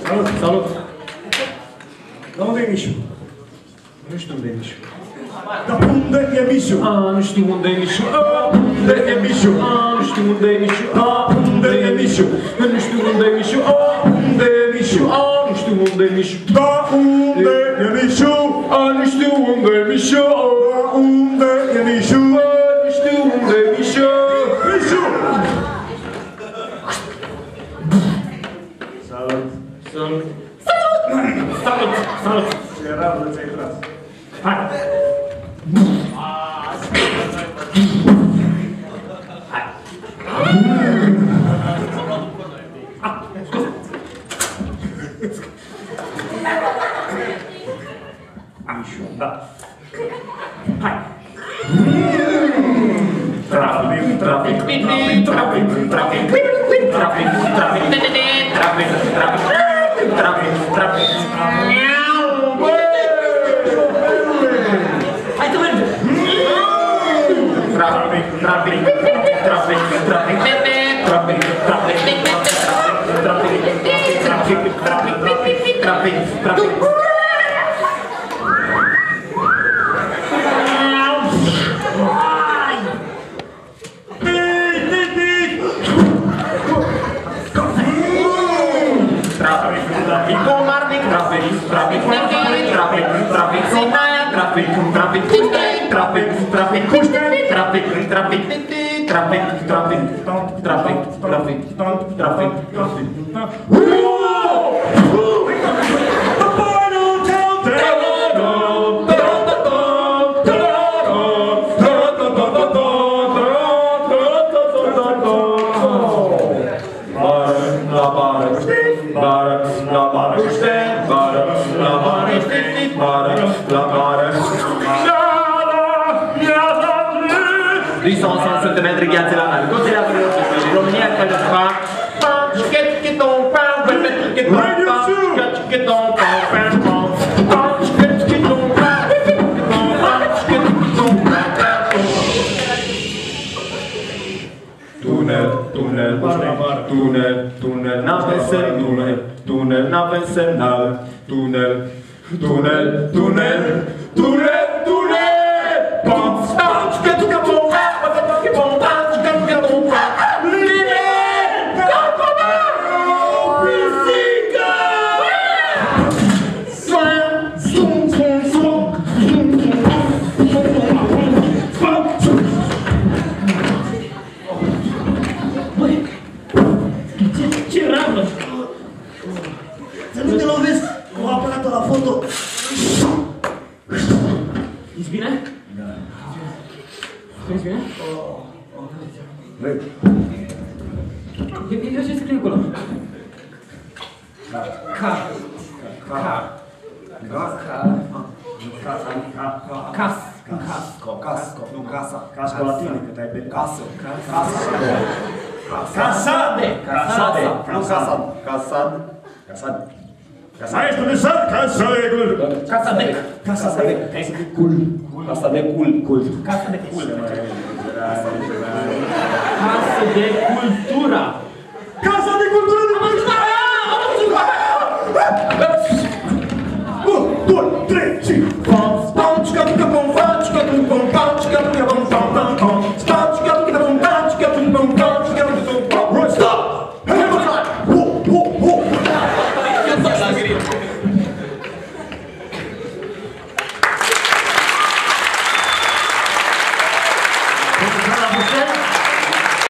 Salut! Salut! Dar unde e Mișu? Nu știu unde e Mișu. Dar unde e Mișu? Nu știu unde e Mișu. Unde e Mișu? Nu știu unde e Mișu. Unde e Mișu? Nu știu unde e Mișu. Unde e Mișu? Nu știu unde e Mișu. Da unde e Mișu? Nu știu unde e Mișu. Da unde e Mișu? Nu știu unde e Mișu. Mișu! Salut! Salut! Salut! Salut! Ce rabdă ți-ai tras? Hai! Mișu, da. Hai! Trafic, trafic, trafic, trafic, trafic, trafic, trafic, trafic. Hai să mergem! Trafic, trafic, trafic, trafic, trafic, trafic, trafic, trafic. Tunel, nave semnale, tunel, nave semnale, tunel, tunel, tunel, tunel, tunel, pom, pom, szkietkę pompa, szkietkę pompa, szkietkę pompa, linie, kokoba, fizyka! Slam, zum, zum, zum, Ce ramă! Să nu te lovesc cu aparatul la foto! Ești bine? Da. Ești bine? Vrei? Eu ce scrie acolo? Ca. Casco. Nu casa. Casco la tine, că te-ai pe Casă. Casade! Casade! Nu casad. Casad. Casad. Casa este de sat, casa de cul. Casa de. Casa de. Cul. Casa de cul. Cul. Casa de cul. Casă de cultura. Casa de cultură de cultură! 1, 2, 3, 5! Pom,